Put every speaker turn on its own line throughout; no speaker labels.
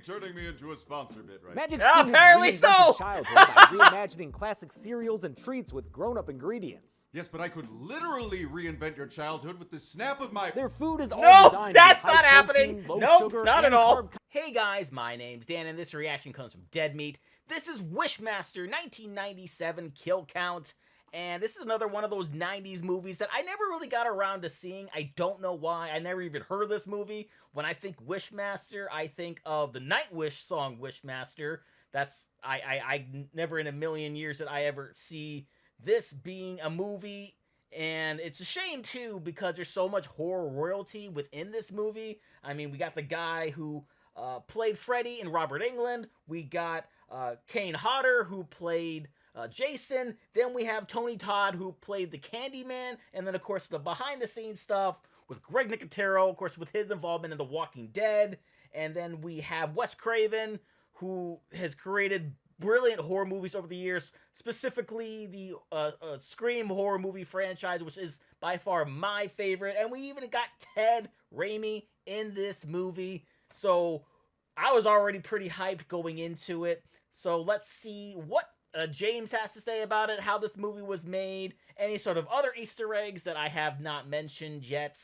turning me into a sponsor bit right
Magic
now.
Spoon
apparently
has reinvented
so.
childhood by reimagining classic cereals and treats with grown-up ingredients.
Yes, but I could literally reinvent your childhood with the snap of my...
Their food is all
No,
designed
that's
to be
not
high
happening.
protein, low
Nope,
sugar,
not at
and
all.
carb
Hey guys, my name's Dan, and this reaction comes from Dead Meat. This is Wishmaster 1997 Kill Count, and this is another one of those 90s movies that I never really got around to seeing. I don't know why. I never even heard of this movie. When I think Wishmaster, I think of the Nightwish song Wishmaster. That's, I never in a million years did I ever see this being a movie. And it's a shame, too, because there's so much horror royalty within this movie. I mean, we got the guy who played Freddy in Robert Englund. We got Kane Hodder, who played Jason. Then we have Tony Todd, who played the Candyman. And then, of course, the behind-the-scenes stuff with Greg Nicotero, of course, with his involvement in The Walking Dead. And then we have Wes Craven, who has created brilliant horror movies over the years, specifically the Scream horror movie franchise, which is by far my favorite. And we even got Ted Raimi in this movie. So I was already pretty hyped going into it. So let's see what James has to say about it, how this movie was made, any sort of other Easter eggs that I have not mentioned yet.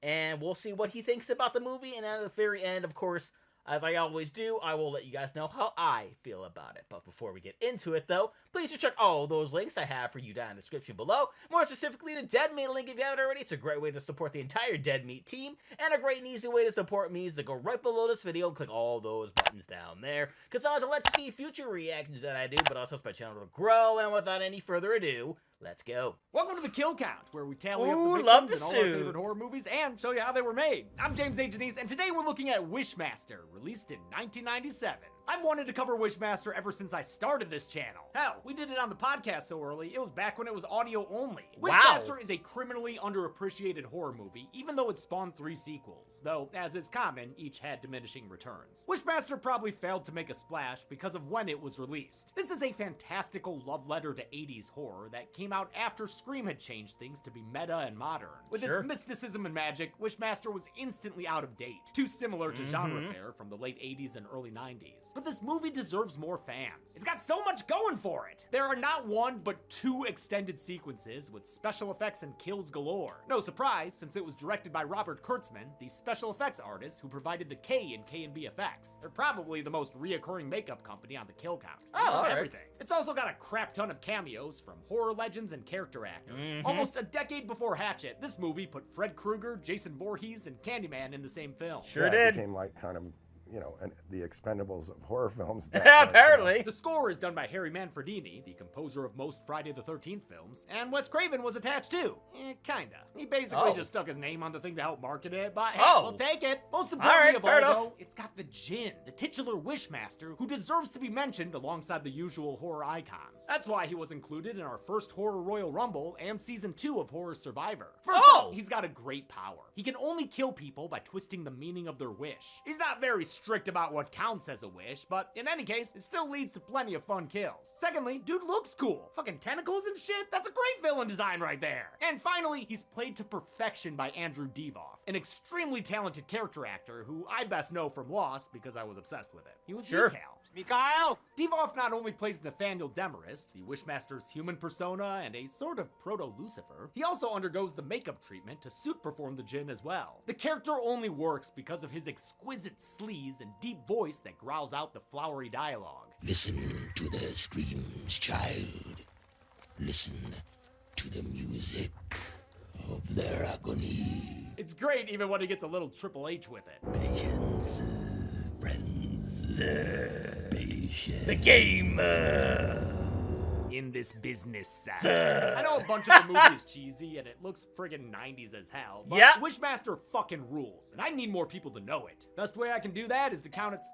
And we'll see what he thinks about the movie. And at the very end, of course, as I always do, I will let you guys know how I feel about it. But before we get into it, though, please check all those links I have for you down in the description below. More specifically, the Dead Meat link if you haven't already. It's a great way to support the entire Dead Meat team. And a great and easy way to support me is to go right below this video and click all those buttons down there. Because I let you see future reactions that I do, but also helps my channel to grow. And without any further ado, let's go.
Welcome to the Kill Count, where we tally up
Ooh,
the
love
victims
the
in all our
suit.
favorite horror movies and show you how they were made. I'm James A. Janice, and today we're looking at Wishmaster, released in 1997. I've wanted to cover Wishmaster ever since I started this channel. Hell, we did it on the podcast so early, it was back when it was audio only.
Wow.
Wishmaster is a criminally underappreciated horror movie, even though it spawned 3 sequels. Though, as is common, each had diminishing returns. Wishmaster probably failed to make a splash because of when it was released. This is a fantastical love letter to 80s horror that came out after Scream had changed things to be meta and modern. With its mysticism and magic, Wishmaster was instantly out of date, too similar to genre fare from the late 80s and early 90s. But this movie deserves more fans. It's got so much going for it! There are not 1, but 2 extended sequences with special effects and kills galore. No surprise, since it was directed by Robert Kurtzman, the special effects artist who provided the K in K&B Effects. They're probably the most reoccurring makeup company on the kill count.
Oh,
everything. It's also got a crap ton of cameos from horror legends and character actors. Almost a decade before Hatchet, this movie put Fred Krueger, Jason Voorhees, and Candyman in the same film.
Sure
It
did.
became like kind of, you know, the Expendables of horror films.
Apparently.
The score is done by Harry Manfredini, the composer of most Friday the 13th films, and Wes Craven was attached too. Kinda. He basically just stuck his name on the thing to help market it, but hey, we'll take it. Most importantly of all, though, it's got the Djinn, the titular Wishmaster, who deserves to be mentioned alongside the usual horror icons. That's why he was included in our first Horror Royal Rumble and Season 2 of Horror Survivor. First off, he's got a great power. He can only kill people by twisting the meaning of their wish. He's not very strict about what counts as a wish, but in any case, it still leads to plenty of fun kills. Secondly, dude looks cool. Fucking tentacles and shit, that's a great villain design right there. And finally, he's played to perfection by Andrew Divoff, an extremely talented character actor who I best know from Lost because I was obsessed with it. He was Mikhail.
Mikhail!
Divoff not only plays Nathaniel Demarest, the Wishmaster's human persona and a sort of proto-Lucifer, he also undergoes the makeup treatment to suit perform the Djinn as well. The character only works because of his exquisite sleaze and deep voice that growls out the flowery dialogue.
Listen to their screams, child. Listen to the music of their agony.
It's great even when he gets a little Triple H with it.
Patience, friends. Patience.
The game.
In this business, I know a bunch of the movie is cheesy and it looks friggin' 90s as hell, but Wishmaster fucking rules, and I need more people to know it. Best way I can do that is to count its...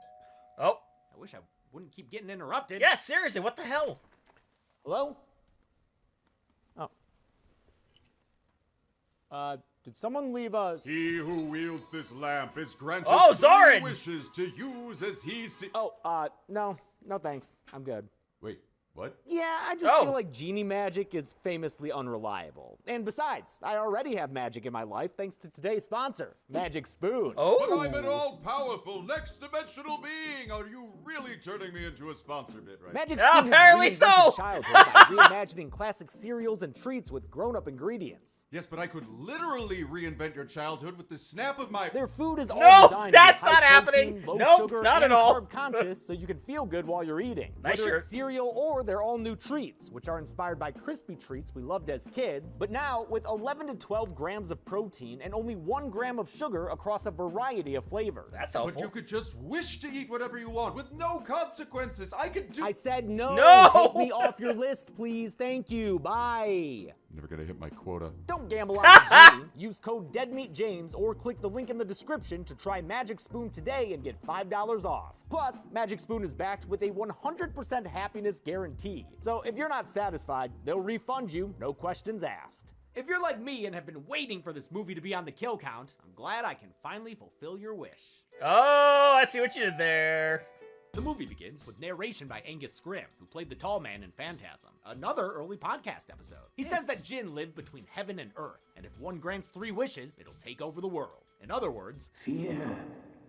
Oh.
I wish I wouldn't keep getting interrupted.
Yeah, seriously, what the hell?
Hello? Oh. Did someone leave a...
He who wields this lamp is granted
Zorin!
3 wishes to use as he
no thanks. I'm good.
Wait, What?
Yeah, I just feel like genie magic is famously unreliable. And besides, I already have magic in my life thanks to today's sponsor, Magic Spoon.
But I'm an all-powerful, next-dimensional being! Are you really turning me into a sponsor bit right
Magic
Yeah,
Spoon
apparently
has
so.
reinvented childhood by reimagining classic cereals and treats with grown-up ingredients.
Yes, but I could literally reinvent your childhood with the snap of my...
Their food is all
No,
designed
that's
to be
not
high
happening.
protein, low
Nope,
sugar,
not
and
at all.
carb conscious, so you can feel good while you're eating.
Nice
Whether
shirt.
it's cereal or their all-new treats, which are inspired by crispy treats we loved as kids, but now with 11 to 12 grams of protein and only 1 gram of sugar across a variety of flavors.
That's
But
helpful.
you could just wish to eat whatever you want with no consequences. I could do...
I said no.
No!
Take me off your list, please. Thank you. Bye.
Never gonna hit my quota.
Don't gamble on the genie. Use code DeadMeatJames or click the link in the description to try Magic Spoon today and get $5 off. Plus, Magic Spoon is backed with a 100% happiness guarantee. So if you're not satisfied, they'll refund you, no questions asked. If you're like me and have been waiting for this movie to be on the kill count, I'm glad I can finally fulfill your wish.
Oh, I see what you did there.
The movie begins with narration by Angus Scrimm, who played the tall man in Phantasm, another early podcast episode. He says that Jinn lived between heaven and earth, and if one grants 3 wishes, it'll take over the world. In other words,
Fear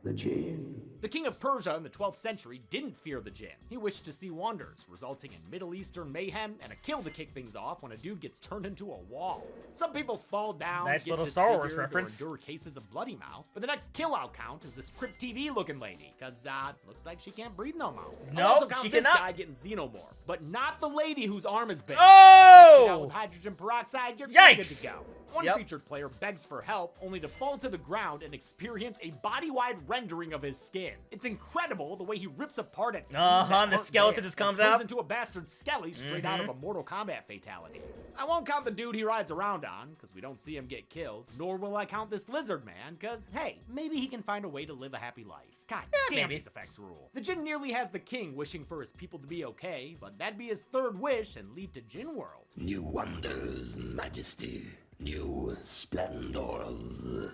the Jinn.
the king of Persia in the 12th century didn't fear the Jinn. He wished to see wonders, resulting in Middle Eastern mayhem and a kill to kick things off when a dude gets turned into a wall. Some people fall down,
Nice
get
little Star Wars
disfigured,
reference.
or endure cases of bloody mouth. But the next kill out count is this Crypt TV looking lady, cause looks like she can't breathe no more.
No,
I'll also count
she
this
cannot.
guy getting xenomorph, but not the lady whose arm is big.
Oh!
Check it out with hydrogen peroxide, you're good to
Yikes.
go. One
Yep.
featured player begs for help, only to fall to the ground and experience a body-wide rendering of his skin. It's incredible the way he rips apart at seams that
the
aren't
skeleton
there,
just comes
and turns
out.
into a bastard skelly straight out of a Mortal Kombat fatality. I won't count the dude he rides around on, because we don't see him get killed, nor will I count this lizard man, because, hey, maybe he can find a way to live a happy life. God damn,
maybe.
these effects rule. The Jinn nearly has the king wishing for his people to be okay, but that'd be his 3rd wish and lead to Jinn World.
New wonders, majesty. New splendors.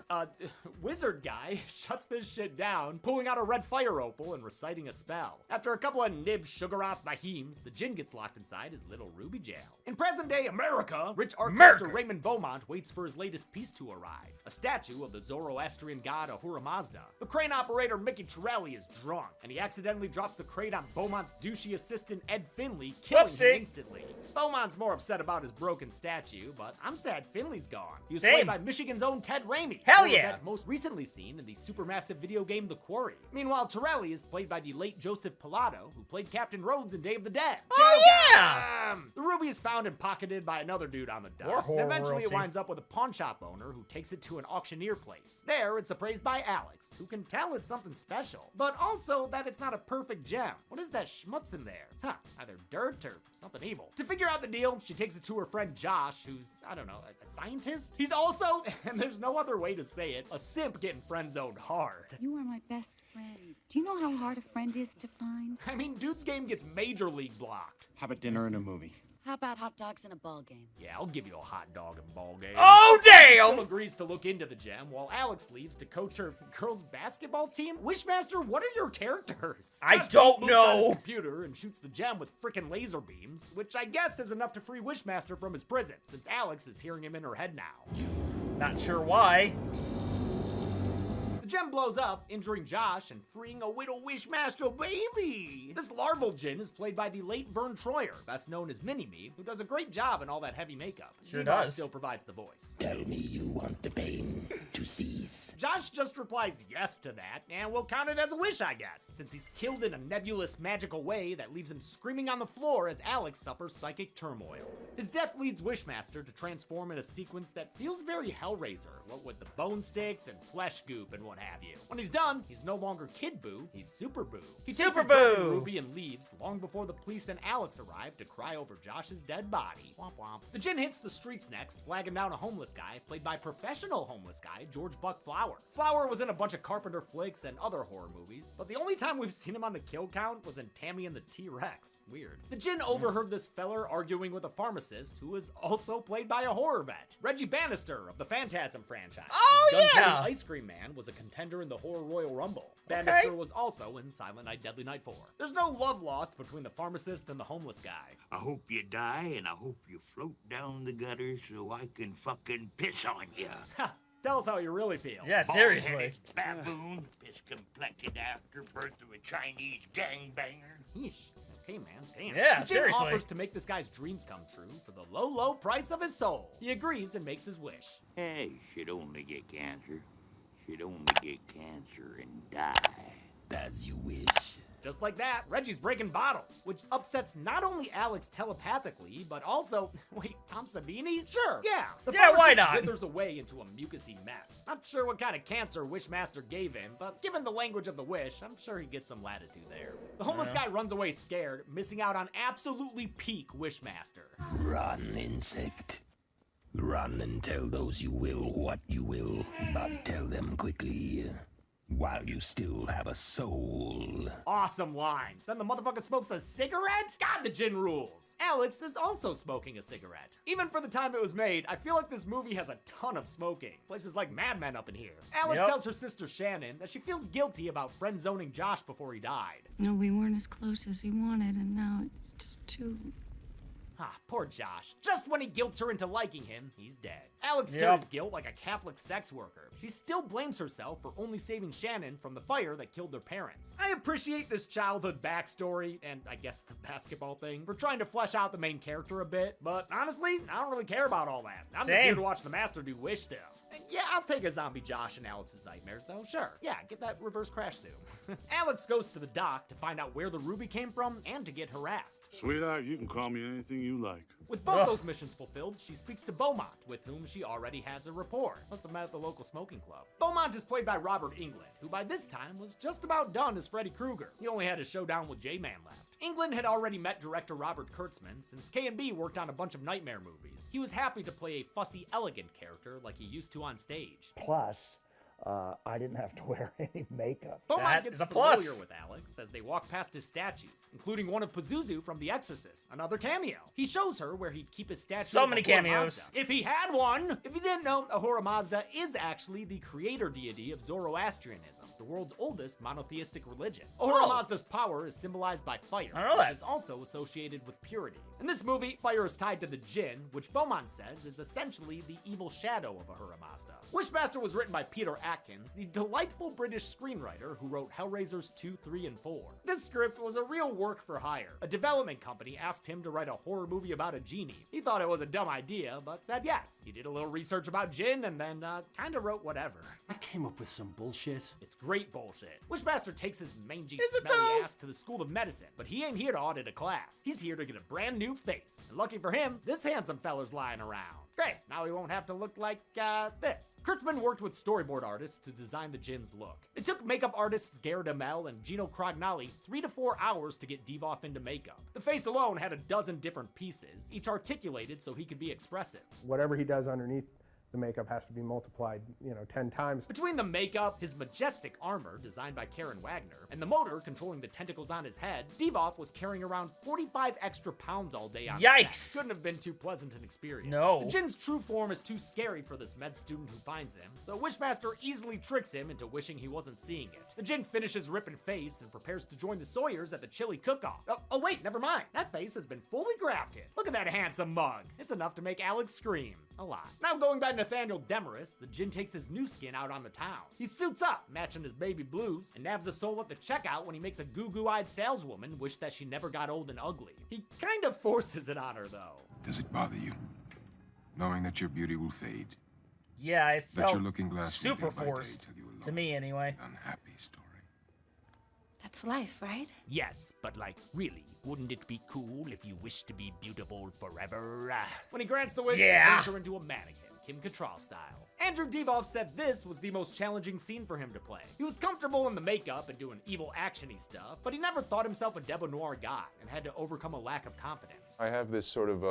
Wizard guy shuts this shit down, pulling out a red fire opal and reciting a spell. After a couple of nib Sugaroth Bahims, the Jinn gets locked inside his little ruby jail. In present-day America, rich art collector Raymond Beaumont waits for his latest piece to arrive, a statue of the Zoroastrian god Ahura Mazda. The crane operator Mickey Torelli is drunk, and he accidentally drops the crate on Beaumont's douchey assistant Ed Finley, killing him instantly. Beaumont's more upset about his broken statue, but I'm sad Finley's gone. He was played by Michigan's own Ted Raimi.
Hell yeah!
That most recently seen in the supermassive video game The Quarry. Meanwhile, Torelli is played by the late Joseph Pilato, who played Captain Rhodes in Day of the Dead.
Oh, yeah!
The ruby is found and pocketed by another dude on the
More
dock.
horror
And eventually it
royalty.
winds up with a pawn shop owner who takes it to an auctioneer place. There, it's appraised by Alex, who can tell it's something special, but also that it's not a perfect gem. What is that schmutz in there? Huh, either dirt or something evil. To figure out the deal, she takes it to her friend Josh, who's, I don't know, a scientist? He's also, and there's no other way to say it, a simp getting friend-zoned hard.
You are my best friend. Do you know how hard a friend is to find?
I mean, dude's game gets major league blocked.
How about dinner and a movie?
How about hot dogs and a ball game?
Yeah, I'll give you a hot dog and ball game.
Oh,
She
damn!
still agrees to look into the gem while Alex leaves to coach her girls' basketball team. Wishmaster, what are your characters?
I
Josh
don't
boots on his
know.
computer and shoots the gem with frickin' laser beams, which I guess is enough to free Wishmaster from his prison, since Alex is hearing him in her head now.
Not sure why.
The gem blows up, injuring Josh and freeing a widow Wishmaster baby. This larval Jinn is played by the late Vern Troyer, best known as Mini-Me, who does a great job in all that heavy makeup.
Sure
D-Dog
does.
still provides the voice.
Tell me you want the pain to cease.
Josh just replies yes to that, and we'll count it as a wish, I guess, since he's killed in a nebulous, magical way that leaves him screaming on the floor as Alex suffers psychic turmoil. His death leads Wishmaster to transform in a sequence that feels very Hellraiser, what with the bone sticks and flesh goop and what have you. When he's done, he's no longer Kid Boo, he's Super Boo. He takes
Super
his broken
Boo!
Ruby and leaves long before the police and Alex arrive to cry over Josh's dead body. Womp womp. The Jinn hits the streets next, flagging down a homeless guy, played by professional homeless guy George Buck Flower. Flower was in a bunch of Carpenter flicks and other horror movies, but the only time we've seen him on the kill count was in Tammy and the T-Rex. Weird. The Jinn overheard this feller arguing with a pharmacist who was also played by a horror vet. Reggie Bannister of the Phantasm franchise.
Oh,
whose gun-toting
yeah!
Ice Cream Man was a contender in the Horror Royal Rumble. Bannister was also in Silent Night, Deadly Night 4. There's no love lost between the pharmacist and the homeless guy.
I hope you die, and I hope you float down the gutter so I can fucking piss on you.
Ha! Tell us how you really feel.
Yeah, seriously.
Bald-headed baboon, piss-complected afterbirth of a Chinese gangbanger.
Yeesh. Okay, man, damn.
Yeah,
The Djinn
seriously.
offers to make this guy's dreams come true for the low, low price of his soul. He agrees and makes his wish.
Hey, should only get cancer. Should only get cancer and die.
As you wish.
Just like that, Reggie's breaking bottles, which upsets not only Alex telepathically, but also, wait, Tom Savini? Sure, yeah. The
Yeah, why
pharmacist
not?
withers away into a mucousy mess. Not sure what kind of cancer Wishmaster gave him, but given the language of the wish, I'm sure he gets some latitude there. The homeless guy runs away scared, missing out on absolutely peak Wishmaster.
Run, insect. Run and tell those you will what you will, but tell them quickly. While you still have a soul.
Awesome lines. Then the motherfucker smokes a cigarette? God, the Djinn rules. Alex is also smoking a cigarette. Even for the time it was made, I feel like this movie has a ton of smoking. Places like Mad Men up in here. Alex tells her sister Shannon that she feels guilty about friend-zoning Josh before he died.
No, we weren't as close as he wanted, and now it's just too...
Ah, poor Josh. Just when he guilts her into liking him, he's dead. Alex carries guilt like a Catholic sex worker. She still blames herself for only saving Shannon from the fire that killed their parents. I appreciate this childhood backstory, and I guess the basketball thing, for trying to flesh out the main character a bit, but honestly, I don't really care about all that. I'm just here to watch the Master do wish stuff. And yeah, I'll take a zombie Josh in Alex's nightmares, though, sure. Yeah, get that reverse crash zoom. Alex goes to the dock to find out where the ruby came from and to get harassed.
Sweetheart, you can call me anything you like.
With both those missions fulfilled, she speaks to Beaumont, with whom she already has a rapport. Must have met at the local smoking club. Beaumont is played by Robert Englund, who by this time was just about done as Freddy Krueger. He only had a showdown with J-Man left. Englund had already met director Robert Kurtzman since K&B worked on a bunch of Nightmare movies. He was happy to play a fussy, elegant character like he used to on stage.
Plus, I didn't have to wear any makeup.
Beaumont gets familiar with Alex as they walk past his statues, including one of Pazuzu from The Exorcist, another cameo. He shows her where he'd keep his statue
So
of
many
Ahura
cameos.
Mazda, if he had one! If you didn't know, Ahura Mazda is actually the creator deity of Zoroastrianism, the world's oldest monotheistic religion. Ahura Mazda's power is symbolized by fire, which is also associated with purity. In this movie, fire is tied to the Djinn, which Beaumont says is essentially the evil shadow of Ahura Mazda. Wishmaster was written by Peter Atkins, the delightful British screenwriter who wrote Hellraisers 2, 3, and 4. This script was a real work for hire. A development company asked him to write a horror movie about a genie. He thought it was a dumb idea, but said yes. He did a little research about Djinn and then kinda wrote whatever.
I came up with some bullshit.
It's great bullshit. Wishmaster takes his mangy, smelly ass to the School of Medicine, but he ain't here to audit a class. He's here to get a brand new face. And lucky for him, this handsome feller's lying around. Great, now he won't have to look like, this. Kurtzman worked with storyboard artists to design the Djinn's look. It took makeup artists Garrett Amell and Gino Crognali 3 to 4 hours to get Devoff into makeup. The face alone had a dozen different pieces, each articulated so he could be expressive.
Whatever he does underneath the makeup has to be multiplied, 10 times.
Between the makeup, his majestic armor, designed by Karen Wagner, and the motor controlling the tentacles on his head, Devoff was carrying around 45 extra pounds all day on set. Couldn't have been too pleasant an experience.
No.
The Djinn's true form is too scary for this med student who finds him, so Wishmaster easily tricks him into wishing he wasn't seeing it. The Djinn finishes ripping face and prepares to join the Sawyers at the chili cook-off. Oh wait, never mind. That face has been fully grafted. Look at that handsome mug. It's enough to make Alex scream. A lot. Now going by Nathaniel Demarest, the Djinn takes his new skin out on the town. He suits up, matching his baby blues, and nabs a soul at the checkout when he makes a goo-goo-eyed saleswoman wish that she never got old and ugly. He kind of forces it on her, though.
Does it bother you, knowing that your beauty will fade?
Yeah, I
that
felt
your looking glass
super
will day by day
forced,
till you alone,
to me anyway.
Unhappy story.
That's life, right?
Yes, but like, really, wouldn't it be cool if you wished to be beautiful forever? When he grants the wish, he turns her into a mannequin, Kim Cattrall style. Andrew Devoff said this was the most challenging scene for him to play. He was comfortable in the makeup and doing evil action-y stuff, but he never thought himself a debonair noir guy and had to overcome a lack of confidence.
I have this sort of,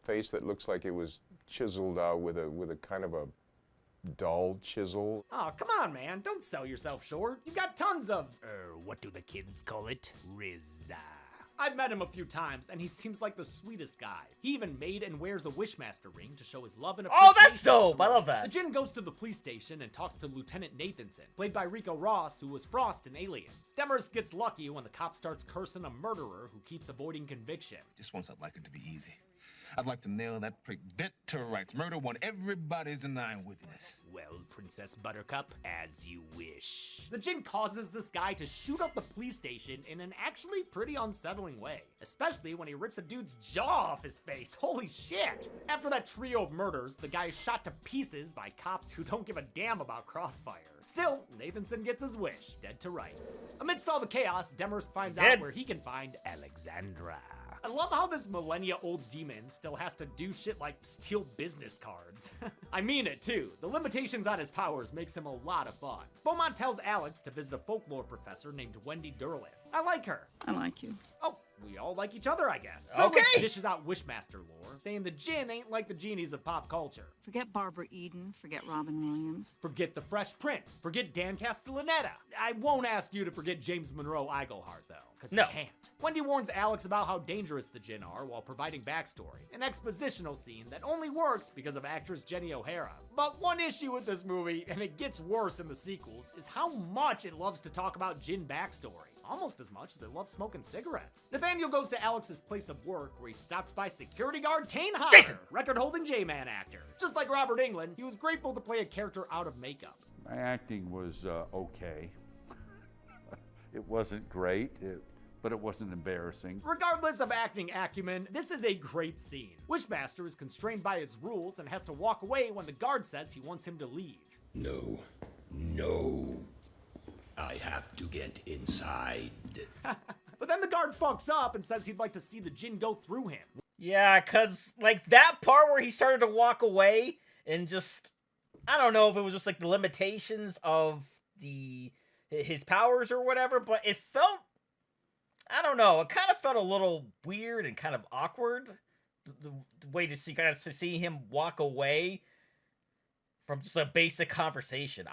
face that looks like it was chiseled out with a kind of a dull chisel.
Oh, come on, man. Don't sell yourself short. You've got tons of, what do the kids call it? Rizza. I've met him a few times, and he seems like the sweetest guy. He even made and wears a Wishmaster ring to show his love and appreciation.
Oh, that's dope. I love that.
The Djinn goes to the police station and talks to Lieutenant Nathanson, played by Rico Ross, who was Frost in Aliens. Demarest gets lucky when the cop starts cursing a murderer who keeps avoiding conviction.
Just want something like it to be easy. I'd like to nail that prick dead to rights. Murder one. Everybody's denying witness.
Well, Princess Buttercup, as you wish. The Djinn causes this guy to shoot up the police station in an actually pretty unsettling way, especially when he rips a dude's jaw off his face. Holy shit! After that trio of murders, the guy is shot to pieces by cops who don't give a damn about Crossfire. Still, Nathanson gets his wish, dead to rights. Amidst all the chaos, Demarest finds out where he can find Alexandra. I love how this millennia-old demon still has to do shit like steal business cards. I mean it, too. The limitations on his powers makes him a lot of fun. Beaumont tells Alex to visit a folklore professor named Wendy Derleth. I like her.
I like you.
Oh, we all like each other, I guess.
Okay.
Derleth dishes out Wishmaster lore, saying the Djinn ain't like the genies of pop culture.
Forget Barbara Eden. Forget Robin Williams.
Forget the Fresh Prince. Forget Dan Castellaneta. I won't ask you to forget James Monroe Iglehart, though, because
No.
you can't. Wendy warns Alex about how dangerous the Djinn are while providing backstory, an expositional scene that only works because of actress Jenny O'Hara. But one issue with this movie, and it gets worse in the sequels, is how much it loves to talk about Djinn backstory. Almost as much as it loves smoking cigarettes. Nathaniel goes to Alex's place of work, where he's stopped by security guard Kane Hodder, record-holding J-Man actor. Just like Robert Englund, he was grateful to play a character out of makeup.
My acting was okay. It wasn't great, but it wasn't embarrassing.
Regardless of acting acumen, this is a great scene. Wishmaster is constrained by his rules and has to walk away when the guard says he wants him to leave.
No. I have to get inside.
But then the guard fucks up and says he'd like to see the Djinn go through him.
Yeah, cause like that part where he started to walk away and just, I don't know if it was just like the limitations of his powers or whatever, but it felt, I don't know, it kind of felt a little weird and kind of awkward. The way to see him walk away from just a basic conversation.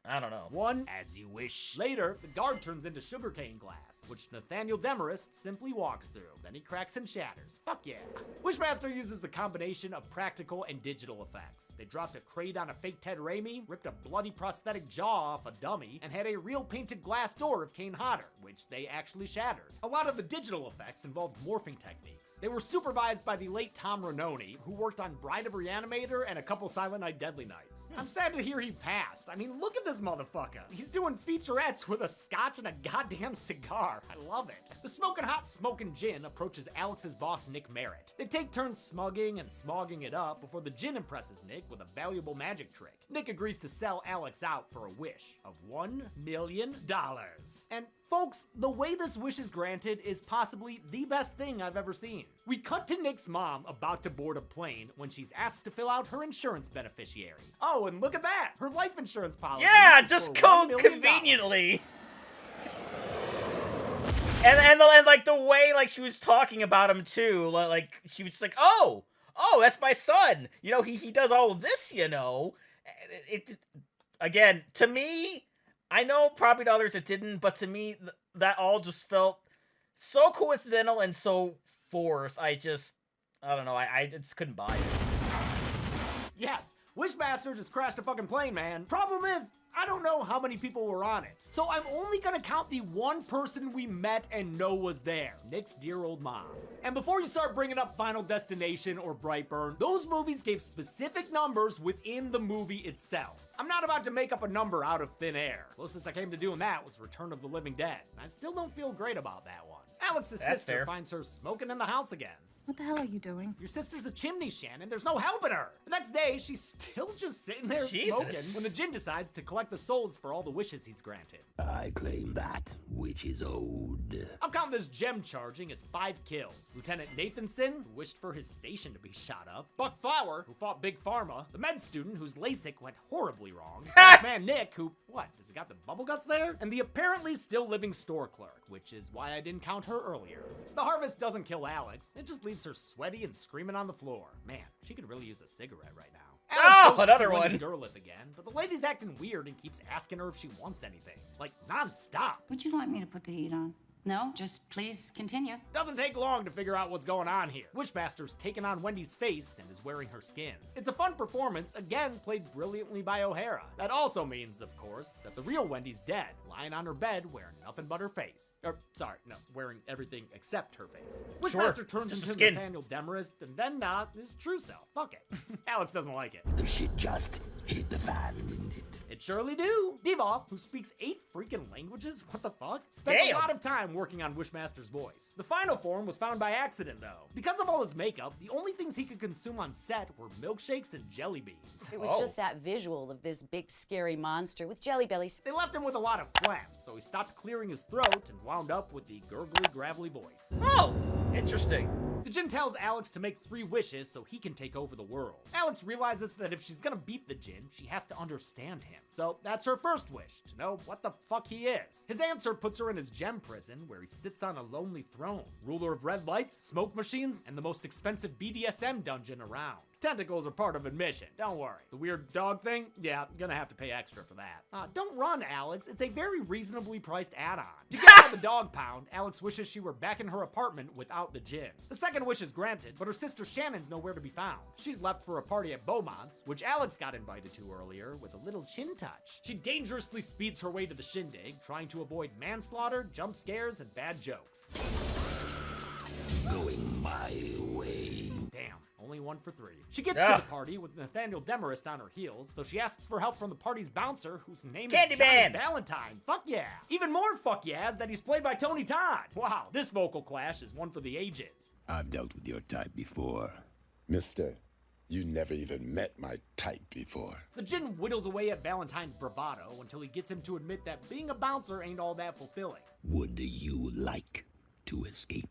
I don't know.
One, as you wish. Later, the guard turns into sugarcane glass, which Nathaniel Demarest simply walks through. Then he cracks and shatters. Fuck yeah. Wishmaster uses a combination of practical and digital effects. They dropped a crate on a fake Ted Raimi, ripped a bloody prosthetic jaw off a dummy, and had a real painted glass door of Kane Hodder, which they actually shattered. A lot of the digital effects involved morphing techniques. They were supervised by the late Tom Ranoni, who worked on Bride of Reanimator and a couple Silent Night Deadly Nights. I'm sad to hear he passed. I mean, look at this motherfucker. He's doing featurettes with a scotch and a goddamn cigar. I love it. The smoking hot smoking Djinn approaches Alex's boss Nick Merritt. They take turns smugging and smogging it up before the Djinn impresses Nick with a valuable magic trick. Nick agrees to sell Alex out for a wish of $1 million. And folks, the way this wish is granted is possibly the best thing I've ever seen. We cut to Nick's mom about to board a plane when she's asked to fill out her insurance beneficiary. Oh, and look at that! Her life insurance policy.
Yeah,
is
just
for
go
$1 million.
conveniently. And like the way like she was talking about him too, like she was just like, oh, that's my son. You know, he does all of this. You know, it again to me. I know probably to others it didn't, but to me, that all just felt so coincidental and so forced. I don't know. I just couldn't buy it.
Yes, Wishmaster just crashed a fucking plane, man. Problem is, I don't know how many people were on it. So I'm only gonna count the one person we met and know was there. Nick's dear old mom. And before you start bringing up Final Destination or Brightburn, those movies gave specific numbers within the movie itself. I'm not about to make up a number out of thin air. Closest I came to doing that was Return of the Living Dead. I still don't feel great about that one. Alex's sister finds her smoking in the house again.
What the hell are you doing?
Your sister's a chimney, Shannon. There's no helping her. The next day, she's still just sitting there smoking when the Djinn decides to collect the souls for all the wishes he's granted.
I claim that which is owed.
I'll count this gem charging as 5 kills. Lieutenant Nathanson, who wished for his station to be shot up. Buck Flower, who fought Big Pharma. The med student, whose LASIK went horribly wrong. Boss man Nick, who, what, has he got the bubble guts there? And the apparently still living store clerk, which is why I didn't count her earlier. The harvest doesn't kill Alex. It just leaves her sweaty and screaming on the floor. Man, she could really use a cigarette right now. Alex goes to see Wendy Derleth again, but the lady's acting weird and keeps asking her if she wants anything. Like, non-stop.
Would you like me to put the heat on? No, just please continue.
Doesn't take long to figure out what's going on here. Wishmaster's taken on Wendy's face and is wearing her skin. It's a fun performance, again played brilliantly by O'Hara. That also means, of course, that the real Wendy's dead, lying on her bed wearing nothing but her face. Or, sorry, no, wearing everything except her face. Wishmaster turns into Nathaniel Demarest and then his true self. Fuck it. Alex doesn't like it.
The shit just hit the fan, didn't it?
It surely do. Devoff, who speaks 8 freaking languages, what the fuck, spent a lot of time working on Wishmaster's voice. The final form was found by accident, though. Because of all his makeup, the only things he could consume on set were milkshakes and jelly beans.
It was just that visual of this big, scary monster with jelly bellies.
They left him with a lot of phlegm, so he stopped clearing his throat and wound up with the gurgly, gravelly voice.
Oh, interesting.
The Djinn tells Alex to make 3 wishes so he can take over the world. Alex realizes that if she's gonna beat the Djinn, she has to understand him. So that's her first wish, to know what the fuck he is. His answer puts her in his gem prison, where he sits on a lonely throne, ruler of red lights, smoke machines, and the most expensive BDSM dungeon around. Tentacles are part of admission, don't worry. The weird dog thing? Yeah, gonna have to pay extra for that. Don't run, Alex. It's a very reasonably priced add-on. To get out of the dog pound, Alex wishes she were back in her apartment without the Djinn. The second wish is granted, but her sister Shannon's nowhere to be found. She's left for a party at Beaumont's, which Alex got invited to earlier, with a little chin touch. She dangerously speeds her way to the shindig, trying to avoid manslaughter, jump scares, and bad jokes.
Going my way.
Damn. Only 1 for 3. She gets to the party with Nathaniel Demarest on her heels, so she asks for help from the party's bouncer, whose name is Johnny Valentine. Fuck yeah. Even more fuck yeah is that he's played by Tony Todd. Wow, this vocal clash is one for the ages.
I've dealt with your type before. Mister, you never even met my type before.
The Djinn whittles away at Valentine's bravado until he gets him to admit that being a bouncer ain't all that fulfilling.
Would you like to escape?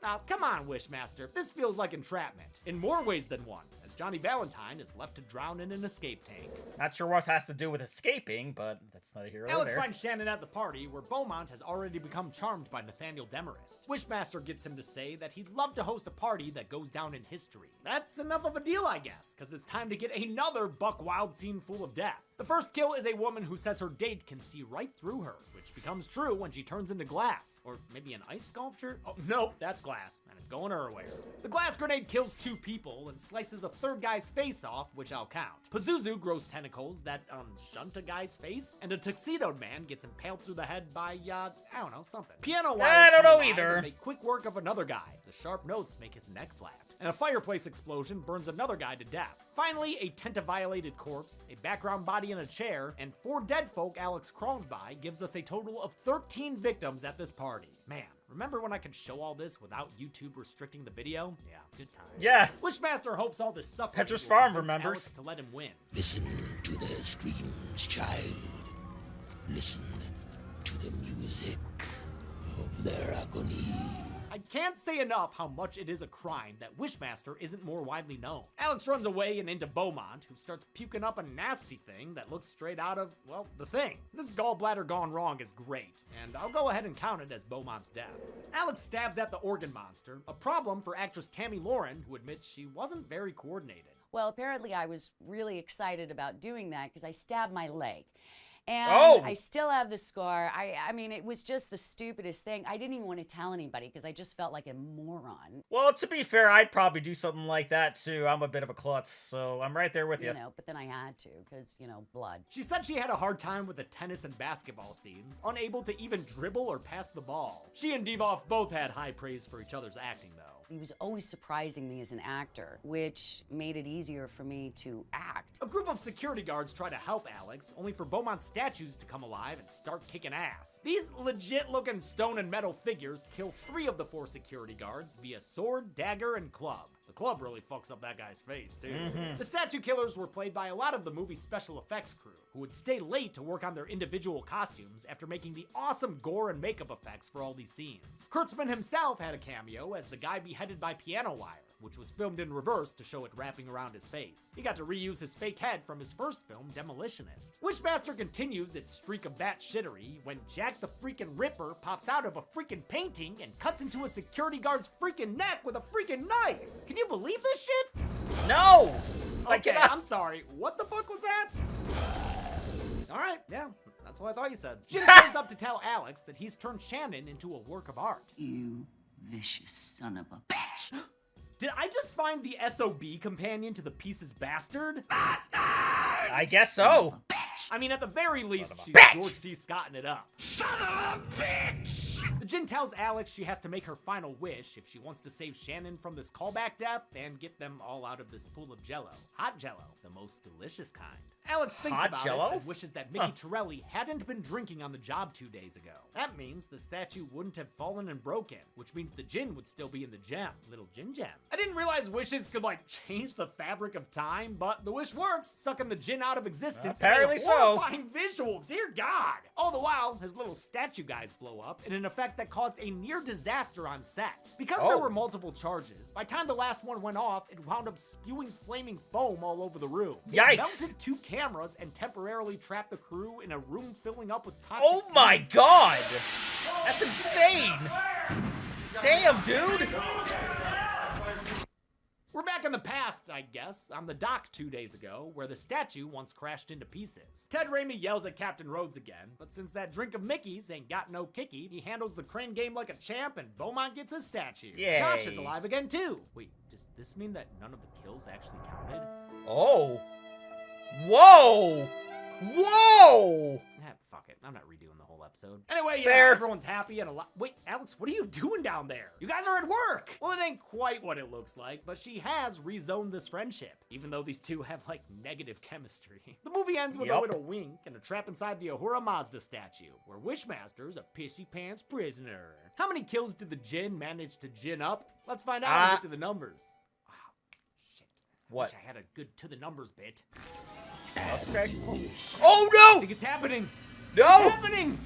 Now, come on, Wishmaster. This feels like entrapment, in more ways than one, as Johnny Valentine is left to drown in an escape tank.
Not sure what has to do with escaping, but that's neither here nor there.
Alex finds Shannon at the party, where Beaumont has already become charmed by Nathaniel Demarest. Wishmaster gets him to say that he'd love to host a party that goes down in history. That's enough of a deal, I guess, because it's time to get another buck wild scene full of death. The first kill is a woman who says her date can see right through her, which becomes true when she turns into glass. Or maybe an ice sculpture? Oh, nope, that's glass, and it's going her way. The glass grenade kills 2 people and slices a 3rd guy's face off, which I'll count. Pazuzu grows tentacles that, shunt a guy's face, and a tuxedoed man gets impaled through the head by, I don't know, something. Piano wires
I don't know either.
Make quick work of another guy. The sharp notes make his neck flat. And a fireplace explosion burns another guy to death. Finally, a Tenta-violated corpse, a background body in a chair, and 4 dead folk Alex crawls by gives us a total of 13 victims at this party. Man, remember when I could show all this without YouTube restricting the video? Yeah, good times.
Yeah.
Wishmaster hopes all this suffering
Petra's
will
Farm
convince
remembers.
Alex to let him win.
Listen to their screams, child. Listen to the music of their agony.
I can't say enough how much it is a crime that Wishmaster isn't more widely known. Alex runs away and into Beaumont, who starts puking up a nasty thing that looks straight out of, well, The Thing. This gallbladder gone wrong is great, and I'll go ahead and count it as Beaumont's death. Alex stabs at the organ monster, a problem for actress Tammy Lauren, who admits she wasn't very coordinated.
Well, apparently I was really excited about doing that because I stabbed my leg. And I still have the scar. I mean, it was just the stupidest thing. I didn't even want to tell anybody because I just felt like a moron.
Well, to be fair, I'd probably do something like that too. I'm a bit of a klutz, so I'm right there with you.
You know, but then I had to because, you know, blood.
She said she had a hard time with the tennis and basketball scenes, unable to even dribble or pass the ball. She and Devoff both had high praise for each other's acting, though.
He was always surprising me as an actor, which made it easier for me to act.
A group of security guards try to help Alex, only for Beaumont's statues to come alive and start kicking ass. These legit-looking stone and metal figures kill 3 of the 4 security guards via sword, dagger, and club. The club really fucks up that guy's face, too. The statue killers were played by a lot of the movie's special effects crew, who would stay late to work on their individual costumes after making the awesome gore and makeup effects for all these scenes. Kurtzman himself had a cameo as the guy beheaded by piano wire, which was filmed in reverse to show it wrapping around his face. He got to reuse his fake head from his first film, Demolitionist. Wishmaster continues its streak of bat-shittery when Jack the freaking Ripper pops out of a freaking painting and cuts into a security guard's freaking neck with a freaking knife. Can you believe this shit?
No!
Okay, I'm sorry. What the fuck was that? Alright, yeah. That's what I thought you said. Jin shows up to tell Alex that he's turned Shannon into a work of art.
You vicious son of a bitch.
Did I just find the SOB companion to the Pieces Bastard?
I guess so.
I mean, at the very least, she's George C. Scotting it up.
Son of a bitch!
The Jin tells Alex she has to make her final wish if she wants to save Shannon from this callback death and get them all out of this pool of jello. Hot jello, the most delicious kind. Alex thinks about it and wishes that Mickey Torelli hadn't been drinking on the job 2 days ago. That means the statue wouldn't have fallen and broken, which means the Jin would still be in the gem. Little Jin gem. I didn't realize wishes could, like, change the fabric of time, but the wish works, sucking the Jin out of existence.
Apparently
in a
so.
horrifying visual, dear God. All the while, his little statue guys blow up in an effect that caused a near disaster on set. Because there were multiple charges, by the time the last one went off, it wound up spewing flaming foam all over the room.
Yikes.
It melted 2 cameras and temporarily trapped the crew in a room filling up with toxic
Oh my god! That's insane! Damn, dude!
We're back in the past, I guess, on the dock 2 days ago, where the statue once crashed into pieces. Ted Raimi yells at Captain Rhodes again, but since that drink of Mickey's ain't got no kicky, he handles the crane game like a champ and Beaumont gets his statue.
Yay.
Josh is alive again too. Wait, does this mean that none of the kills actually counted?
Oh. Whoa! Whoa!
Fuck it, I'm not redoing the whole episode. Anyway,
Fair.
everyone's happy and alive. Wait, Alex, what are you doing down there? You guys are at work! Well, it ain't quite what it looks like, but she has rezoned this friendship, even though these two have, like, negative chemistry. The movie ends with a little wink and a trap inside the Ahura Mazda statue, where Wishmaster's a pissy pants prisoner. How many kills did the Jin manage to gin up? Let's find out and get to the numbers. Wow, shit.
What?
Wish I had a good to the numbers bit.
Okay. Oh no!
I think it's happening.
No!
It's happening!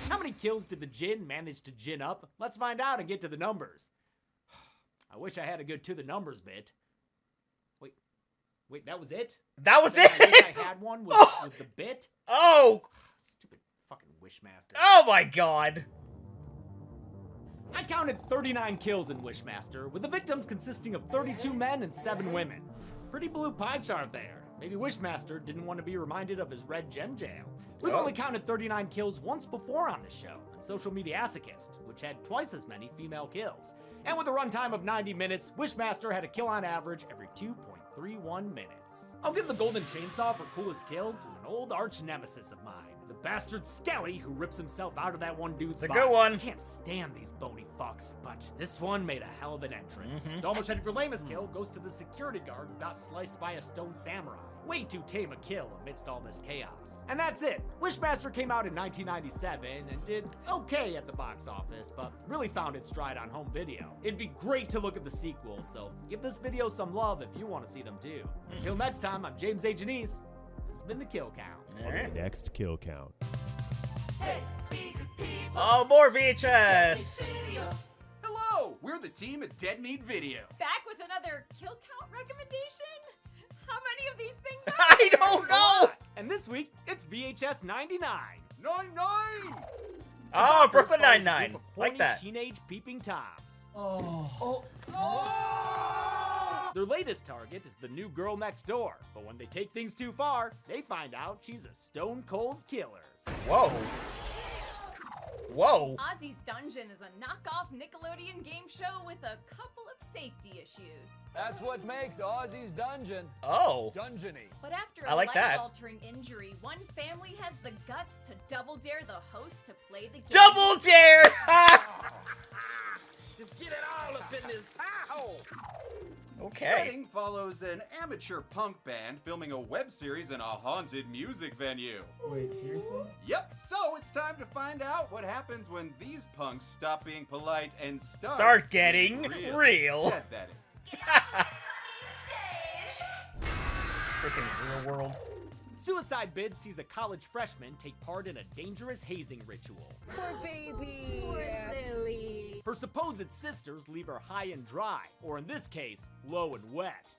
How many kills did the Jin manage to gin up? Let's find out and get to the numbers. I wish I had a good to the numbers bit. Wait, that was it?
That was it?
I wish I had one was the bit?
Oh!
Stupid fucking Wishmaster.
Oh my god.
I counted 39 kills in Wishmaster, with the victims consisting of 32 men and 7 women. Pretty blue pie chart there. Maybe Wishmaster didn't want to be reminded of his red gem jail. We've only counted 39 kills once before on this show, on Social Media Masochist, which had twice as many female kills. And with a runtime of 90 minutes, Wishmaster had a kill on average every 2.31 minutes. I'll give the golden chainsaw for coolest kill to an old arch nemesis of mine. The bastard Skelly, who rips himself out of that one dude's body.
It's a good one.
I can't stand these bony fucks, but this one made a hell of an entrance. The almost ready for lamest kill goes to the security guard who got sliced by a stone samurai. Way too tame a kill amidst all this chaos. And that's it. Wishmaster came out in 1997 and did okay at the box office, but really found its stride on home video. It'd be great to look at the sequel, so give this video some love if you want to see them too. Until next time, I'm James A. Janice. This has been the Kill Count.
Next Kill Count.
Oh, more VHS!
Hello, we're the team at Dead Meat Video.
Back with another kill count recommendation? How many of these things are
I
there?
don't know!
And this week, it's VHS 99.
99!
Oh, Brooklyn
First follows a
Nine-Nine.
group of
Like
horny
that.
Teenage peeping toms.
Oh.
Their latest target is the new girl next door, but when they take things too far, they find out she's a stone cold killer.
Whoa. Whoa.
Ozzy's Dungeon is a knockoff Nickelodeon game show with a couple of safety issues.
That's what makes Ozzy's Dungeon
Oh.
dungeony.
But after
I
a
like that.
life-altering injury, one family has the guts to double dare the host to play the game.
Double dare!
Just get it all up in this pie hole.
Okay.
Setting follows an amateur punk band filming a web series in a haunted music venue.
Wait, seriously?
Yep, so it's time to find out what happens when these punks stop being polite and
Start getting real.
Yeah, that is.
Freaking real world.
Suicide Bid sees a college freshman take part in a dangerous hazing ritual.
Poor baby. Poor Lily.
Her supposed sisters leave her high and dry, or in this case, low and wet.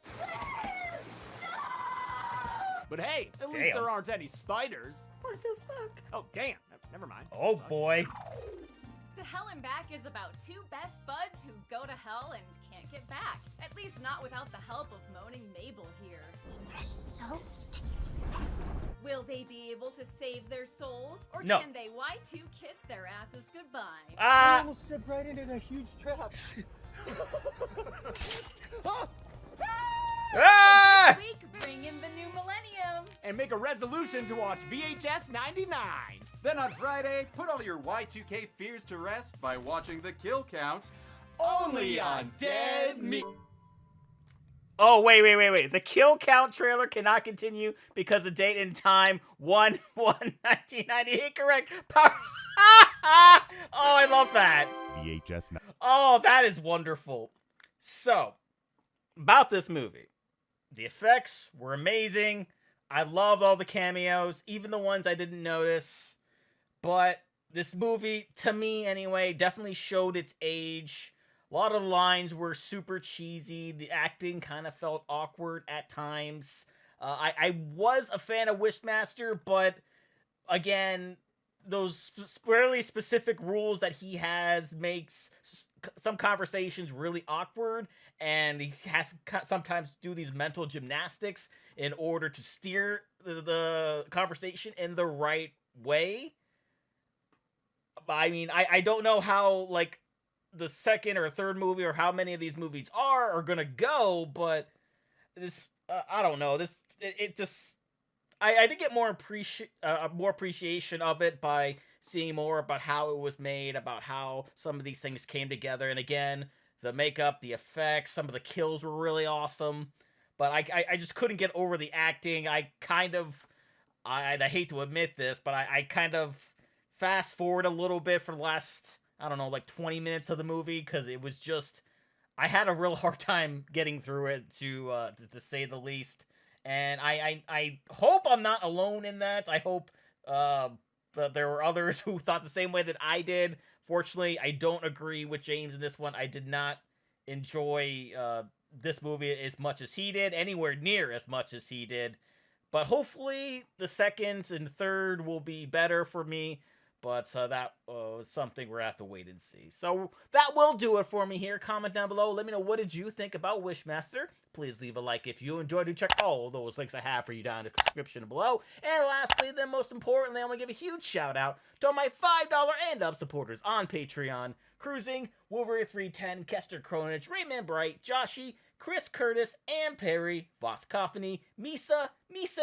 But hey, at least there aren't any spiders.
What the fuck?
Oh, damn. Never mind.
Oh, boy.
To Hell and Back is about two best buds who go to hell and can't get back. At least not without the help of moaning Mabel here.
So
Will they be able to save their souls? Or
No.
can they Y2 kiss their asses goodbye?
Ah!
I almost stepped right into that huge trap.
Ah!
This week, bring in the new millennium.
And make a resolution to watch VHS 99.
Then on Friday, put all your Y2K fears to rest by watching the kill count
Only on Dead Meat.
Oh, wait. The kill count trailer cannot continue because the date and time 1/1/1998 correct. Power. Oh, I love that.
VHS.
Oh, that is wonderful. So, about this movie. The effects were amazing. I loved all the cameos, even the ones I didn't notice. But this movie, to me anyway, definitely showed its age. A lot of the lines were super cheesy. The acting kind of felt awkward at times. I was a fan of Wishmaster, but again, those fairly specific rules that he has makes some conversations really awkward, and he has to sometimes do these mental gymnastics in order to steer the conversation in the right way. I mean, I don't know how, like, the second or third movie or how many of these movies are gonna go, but this I don't know, this it just I did get more appreciation of it by seeing more about how it was made, about how some of these things came together. And again, the makeup, the effects, some of the kills were really awesome, but I just couldn't get over the acting. I hate to admit this, but I kind of fast forward a little bit for the last, I don't know, like 20 minutes of the movie, because it was just, I had a real hard time getting through it, to say the least. And I hope I'm not alone in that. I hope that there were others who thought the same way that I did. Fortunately, I don't agree with James in this one. I did not enjoy this movie as much as he did, anywhere near as much as he did. But hopefully the second and third will be better for me. But that was something we're going to have to wait and see. So that will do it for me here. Comment down below. Let me know, what did you think about Wishmaster? Please leave a like if you enjoyed it. Check all those links I have for you down in the description below. And lastly, then most importantly, I want to give a huge shout out to all my $5 and up supporters on Patreon. Cruising, Wolverine 310, Kester Cronich, Rayman Bright, Joshy, Chris Curtis, Ann Perry, Voskophony, Misa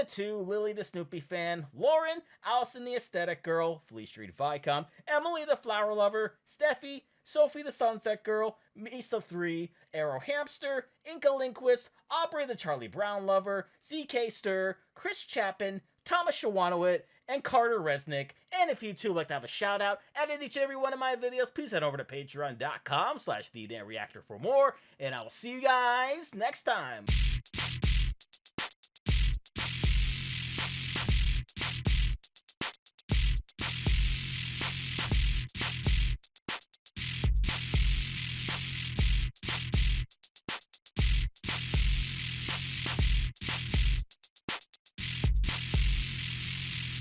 2, Lily the Snoopy fan, Lauren, Allison the Aesthetic Girl, Flea Street Vicom, Emily the Flower Lover, Steffi, Sophie the Sunset Girl, Misa 3, Arrow Hamster, Inca Linquist, Aubrey the Charlie Brown Lover, CK Stir, Chris Chapin, Thomas Shawanowit, and Carter Resnick. And if you too would like to have a shout out at each and every one of my videos, please head over to patreon.com/TheDamnReactor for more. And I will see you guys next time.